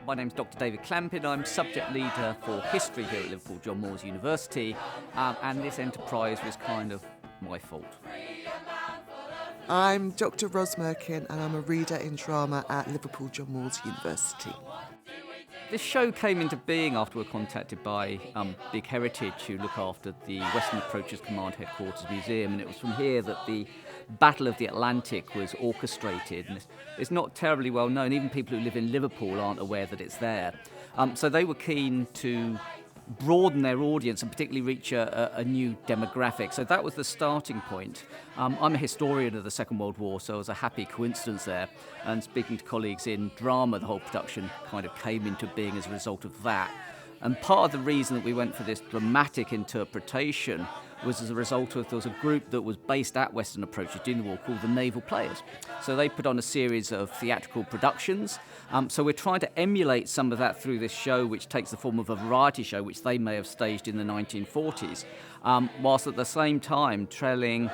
My name's Dr. David Clampin. I'm subject leader for history here at Liverpool John Moores University, and this enterprise was kind of my fault. I'm Dr. Ros Merkin, and I'm a reader in drama at Liverpool John Moores University. This show came into being after we were contacted by Big Heritage, who look after the Western Approaches Command Headquarters Museum, and it was from here that the Battle of the Atlantic was orchestrated. And it's not terribly well known. Even people who live in Liverpool aren't aware that it's there. So they were keen to broaden their audience and particularly reach a new demographic. So that was the starting point. I'm a historian of the Second World War, so it was a happy coincidence there. And speaking to colleagues in drama, the whole production kind of came into being as a result of that. And part of the reason that we went for this dramatic interpretation was as a result of there was a group that was based at Western Approaches during the war called the Naval Players. So they put on a series of theatrical productions. So we're trying to emulate some of that through this show, which takes the form of a variety show, which they may have staged in the 1940s, whilst at the same time telling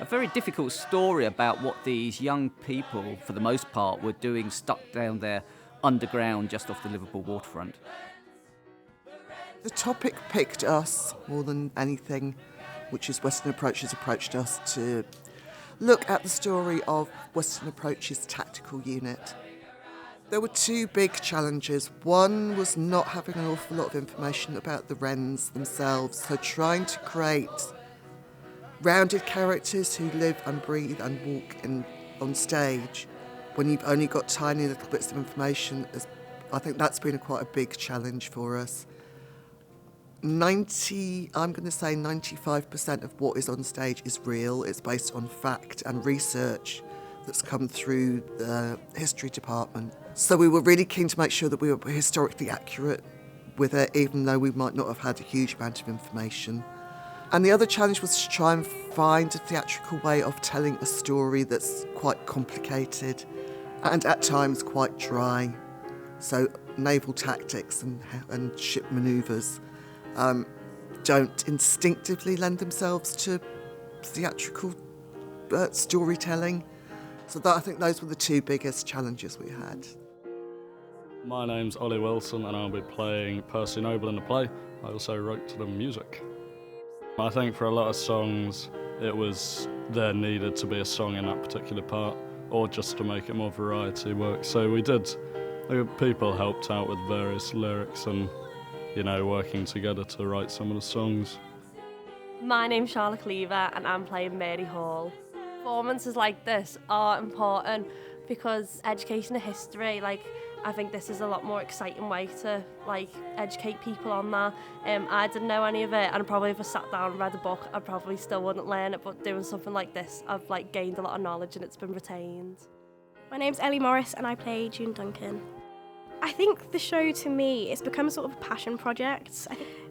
a very difficult story about what these young people, for the most part, were doing stuck down there underground just off the Liverpool waterfront. The topic picked us more than anything, which is Western Approaches approached us to look at the story of Western Approaches Tactical Unit. There were two big challenges. One was not having an awful lot of information about the Wrens themselves, so trying to create rounded characters who live and breathe and walk on stage when you've only got tiny little bits of information. I think that's been quite a big challenge for us. I'm going to say 95% of what is on stage is real. It's based on fact and research that's come through the history department. So we were really keen to make sure that we were historically accurate with it, even though we might not have had a huge amount of information. And the other challenge was to try and find a theatrical way of telling a story that's quite complicated and at times quite dry. So naval tactics and ship manoeuvres don't instinctively lend themselves to theatrical storytelling. So I think those were the two biggest challenges we had. My name's Ollie Wilson and I'll be playing Percy Noble in the play. I also wrote to the music. I think for a lot of songs there needed to be a song in that particular part, or just to make it more variety work. So people helped out with various lyrics and working together to write some of the songs. My name's Charlotte Cleaver and I'm playing Mary Hall. Performances like this are important because education of history, I think this is a lot more exciting way to educate people on that. I didn't know any of it, and probably if I sat down and read a book, I probably still wouldn't learn it, but doing something like this, I've gained a lot of knowledge and it's been retained. My name's Ellie Morris and I play June Duncan. I think the show, to me, it's become a sort of a passion project.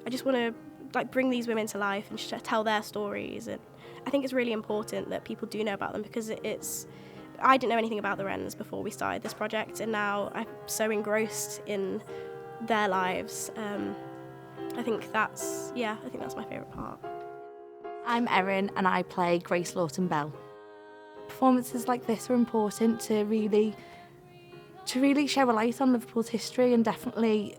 I just want to bring these women to life and tell their stories, and I think it's really important that people do know about them because I didn't know anything about the Wrens before we started this project, and now I'm so engrossed in their lives. I think that's my favourite part. I'm Erin and I play Grace Lawton Bell. Performances like this are important to really show a light on Liverpool's history, and definitely,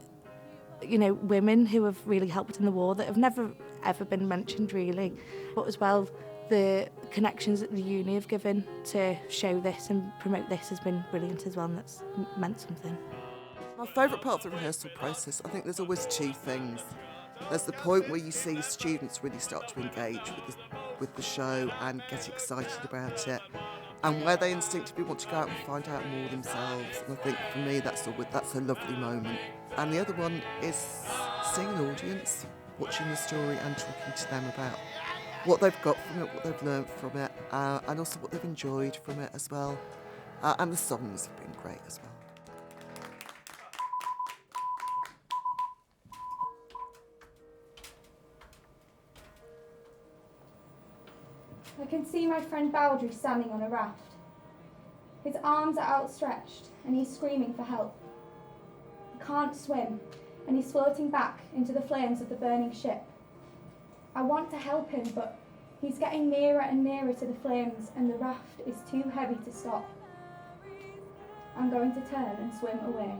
women who have really helped in the war that have never ever been mentioned really, but as well the connections that the uni have given to show this and promote this has been brilliant as well, and that's meant something. My favourite part of the rehearsal process, I think there's always two things. There's the point where you see students really start to engage with the show and get excited about it, and where they instinctively want to go out and find out more themselves. And I think for me that's a lovely moment. And the other one is seeing an audience, watching the story and talking to them about what they've got from it, what they've learned from it, and also what they've enjoyed from it as well. And the songs have been great as well. I can see my friend Baldry standing on a raft. His arms are outstretched and he's screaming for help. He can't swim and he's floating back into the flames of the burning ship. I want to help him, but he's getting nearer and nearer to the flames and the raft is too heavy to stop. I'm going to turn and swim away.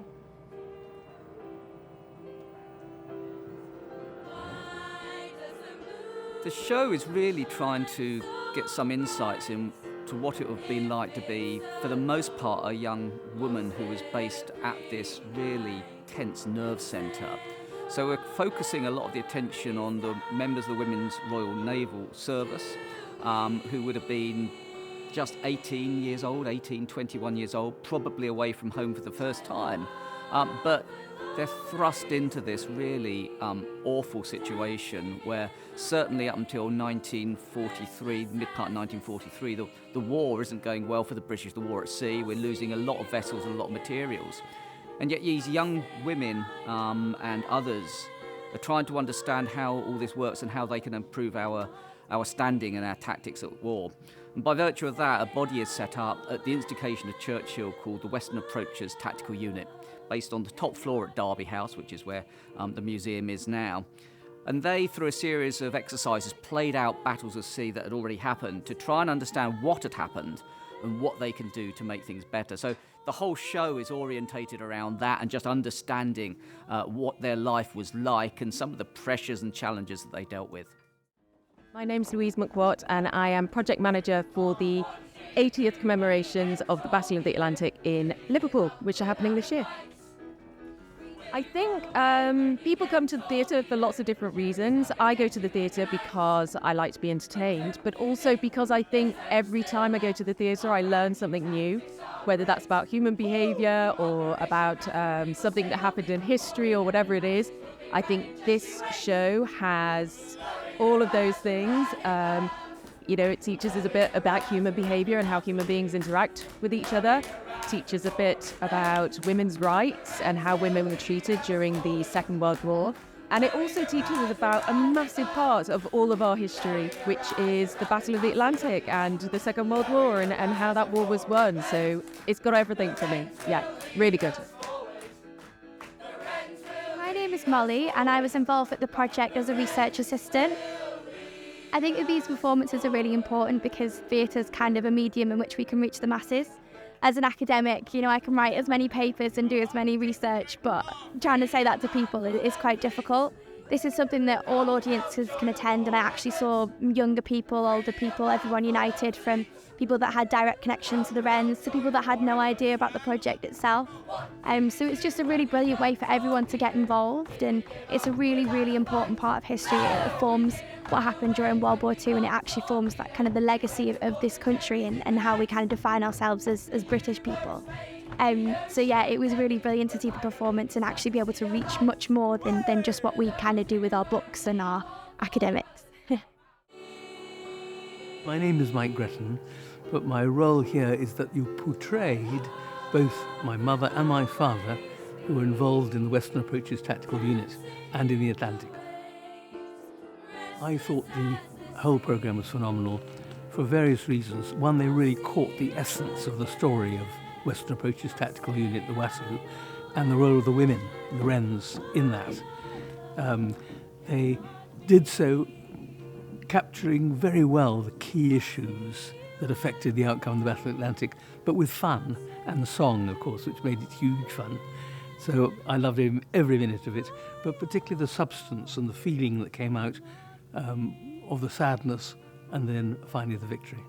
The show is really trying to get some insights into what it would have been like to be, for the most part, a young woman who was based at this really tense nerve centre. So we're focusing a lot of the attention on the members of the Women's Royal Naval Service, who would have been just 18 years old, 21 years old, probably away from home for the first time. But they're thrust into this really awful situation where certainly up until 1943, mid-part 1943, the war isn't going well for the British, the war at sea. We're losing a lot of vessels and a lot of materials. And yet these young women and others are trying to understand how all this works and how they can improve our standing and our tactics at war. And by virtue of that, a body is set up at the instigation of Churchill called the Western Approaches Tactical Unit, based on the top floor at Derby House, which is where the museum is now. And they, through a series of exercises, played out battles at sea that had already happened to try and understand what had happened and what they can do to make things better. So the whole show is orientated around that and just understanding what their life was like and some of the pressures and challenges that they dealt with. My name's Louise McWatt and I am project manager for the 80th commemorations of the Battle of the Atlantic in Liverpool, which are happening this year. I think people come to the theatre for lots of different reasons. I go to the theatre because I like to be entertained, but also because I think every time I go to the theatre I learn something new, whether that's about human behaviour or about something that happened in history or whatever it is. I think this show has all of those things. It teaches us a bit about human behaviour and how human beings interact with each other. It teaches a bit about women's rights and how women were treated during the Second World War. And it also teaches us about a massive part of all of our history, which is the Battle of the Atlantic and the Second World War and how that war was won. So it's got everything for me. Yeah, really good. My name is Molly and I was involved with the project as a research assistant. I think that these performances are really important because theatre is kind of a medium in which we can reach the masses. As an academic, I can write as many papers and do as many research, but trying to say that to people is quite difficult. This is something that all audiences can attend, and I actually saw younger people, older people, everyone united, from people that had direct connection to the Wrens to people that had no idea about the project itself. So it's just a really brilliant way for everyone to get involved, and it's a really, really important part of history. It forms what happened during World War II, and it actually forms that kind of the legacy of this country and how we kind of define ourselves as British people. So yeah, it was really brilliant to see the performance and actually be able to reach much more than just what we kind of do with our books and our academics. My name is Mike Gretton, but my role here is that you portrayed both my mother and my father, who were involved in the Western Approaches Tactical Unit and in the Atlantic. I thought the whole programme was phenomenal for various reasons. One, they really caught the essence of the story of Western Approaches Tactical Unit, the WATU, and the role of the women, the Wrens, in that. They did so capturing very well the key issues that affected the outcome of the Battle of the Atlantic, but with fun and song, of course, which made it huge fun. So I loved every minute of it, but particularly the substance and the feeling that came out of the sadness and then finally the victory.